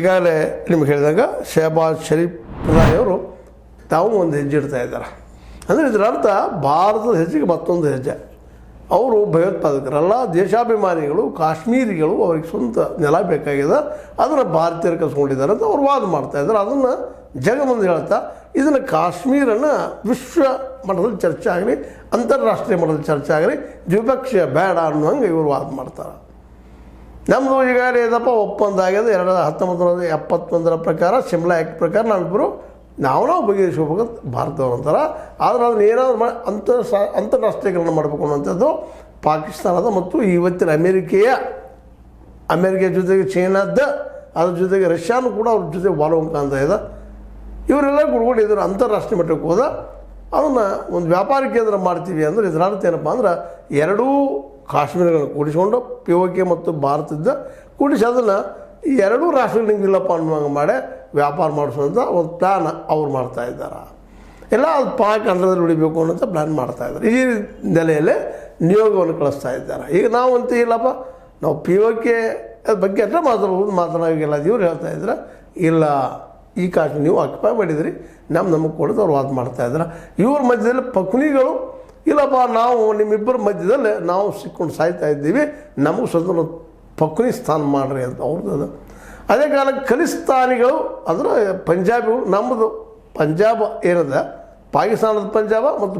ಈಗಾಗಲೇ ನಿಮ್ಗೆ ಹೇಳಿದಾಗ ಶಹಬಾಜ್ ಶರೀಫ್ ಪ್ರಧಾನಿಯವರು ತಾವು ಒಂದು ಹೆಜ್ಜೆ ಇಡ್ತಾ ಇದ್ದಾರೆ. ಅಂದರೆ ಇದರ ಅರ್ಥ ಭಾರತದ ಹೆಜ್ಜೆಗೆ ಮತ್ತೊಂದು ಹೆಜ್ಜೆ. ಅವರು ಭಯೋತ್ಪಾದಕರಲ್ಲ, ದೇಶಾಭಿಮಾನಿಗಳು, ಕಾಶ್ಮೀರಿಗಳು, ಅವ್ರಿಗೆ ಸ್ವಂತ ನೆಲ ಬೇಕಾಗಿದೆ, ಅದನ್ನು ಭಾರತೀಯರು ಕಸ್ಕೊಂಡಿದ್ದಾರೆ ಅಂತ ಅವ್ರು ವಾದ ಮಾಡ್ತಾಯಿದ್ದಾರೆ. ಅದನ್ನು ಜಗಮಂದು ಹೇಳ್ತಾ ಇದನ್ನು ಕಾಶ್ಮೀರನ ವಿಶ್ವ ಮಟ್ಟದಲ್ಲಿ ಚರ್ಚೆ ಆಗಲಿ, ಅಂತಾರಾಷ್ಟ್ರೀಯ ಮಟ್ಟದಲ್ಲಿ ಚರ್ಚೆ ಆಗಲಿ, ದ್ವಿಪಕ್ಷೀಯ ಬೇಡ ಅನ್ನೋಂಗೆ ಇವರು ವಾದ ಮಾಡ್ತಾರೆ. ನಮ್ಮದು ಈಗಾಗಲೇ ಇದಪ್ಪ ಒಪ್ಪಂದ ಆಗಿದೆ 1971 ಪ್ರಕಾರ, ಶಿಮ್ಲಾ ಆ್ಯಕ್ಟ್ ಪ್ರಕಾರ ನಾವಿಬ್ಬರು ನಾವು ಬಗೆಹರಿಸ್ಕೋಬೇಕಂತ ಭಾರತದವ್ರು ಅಂತಾರೆ. ಆದರೆ ಅದನ್ನ ಏನಾದರೂ ಮಾಡಿ ಅಂತಾರಾಷ್ಟ್ರೀಯಕರಣ ಮಾಡಬೇಕು ಅನ್ನೋಂಥದ್ದು ಪಾಕಿಸ್ತಾನದ ಮತ್ತು ಇವತ್ತಿನ ಅಮೇರಿಕೆಯ ಜೊತೆಗೆ ಚೈನಾದ, ಅದ್ರ ಜೊತೆಗೆ ರಷ್ಯಾನು ಕೂಡ ಅವ್ರ ಜೊತೆ ವಾಲುವಂಕ ಅಂತ ಇದೆ. ಇವರೆಲ್ಲ ಕುಡ್ಕೊಂಡು ಇದನ್ನು ಅಂತಾರಾಷ್ಟ್ರೀಯ ಮಟ್ಟಕ್ಕೆ ಹೋದ ಅದನ್ನು ಒಂದು ವ್ಯಾಪಾರ ಕೇಂದ್ರ ಮಾಡ್ತೀವಿ ಅಂದರೆ ಇದರ ಅರ್ಥ ಏನಪ್ಪ ಅಂದ್ರೆ ಎರಡೂ ಕಾಶ್ಮೀರಗಳನ್ನು ಕೂಡಿಸ್ಕೊಂಡು POK ಮತ್ತು ಭಾರತದ ಕೂಡಿಸಿ ಅದನ್ನು ಈ ಎರಡೂ ರಾಷ್ಟ್ರಗಳಿಗೆ ಇಲ್ಲಪ್ಪ ಅನ್ನುವಂಗೆ ಮಾಡಿ ವ್ಯಾಪಾರ ಮಾಡಿಸುವಂಥ ಒಂದು ಪ್ಲ್ಯಾನ್ ಅವ್ರು ಮಾಡ್ತಾಯಿದ್ದಾರೆ. ಎಲ್ಲ ಅದು ಪಾಕ್ ಅಂಡರ್ದಲ್ಲಿ ಉಳಿಬೇಕು ಅನ್ನೋಂಥ ಪ್ಲ್ಯಾನ್ ಮಾಡ್ತಾಯಿದ್ದಾರೆ. ಈ ನೆಲೆಯಲ್ಲೇ ನಿಯೋಗವನ್ನು ಕಳಿಸ್ತಾ ಇದ್ದಾರೆ. ಈಗ ನಾವಂತೂ ಇಲ್ಲಪ್ಪ, ನಾವು POK ಬಗ್ಗೆ ಅಷ್ಟೇ ಮಾತನಾಗಿಲ್ಲ. ಇವ್ರು ಹೇಳ್ತಾಯಿದ್ರೆ ಇಲ್ಲ, ಈ ಕಾಶ್ಮೀರ ನೀವು ಆಕ್ಯುಪೈ ಮಾಡಿದ್ರಿ, ನಮಗೆ ಕೊಡೋದು ಅವ್ರು ವಾದ ಮಾಡ್ತಾಯಿದ್ದಾರೆ. ಇವ್ರ ಮಧ್ಯದಲ್ಲಿ ಪಕ್ನಿಗಳು ಇಲ್ಲಪ್ಪ, ನಾವು ನಿಮ್ಮಿಬ್ಬರ ಮಧ್ಯದಲ್ಲೇ ನಾವು ಸಿಕ್ಕೊಂಡು ಸಾಯ್ತಾ ಇದ್ದೀವಿ, ನಮಗೆ ಸ್ವತಂತ್ರ ಪಕ್ನಿ ಸ್ಥಾನ ಮಾಡಿರಿ ಅಂತ ಅವ್ರದ್ದು. ಅದೇ ಕಾಲಕ್ಕೆ ಖಲಿಸ್ತಾನಿಗಳು ಅಂದರೆ ಪಂಜಾಬಿಗಳು, ನಮ್ಮದು ಪಂಜಾಬ್ ಏನಿದೆ ಪಾಕಿಸ್ತಾನದ ಪಂಜಾಬ ಮತ್ತು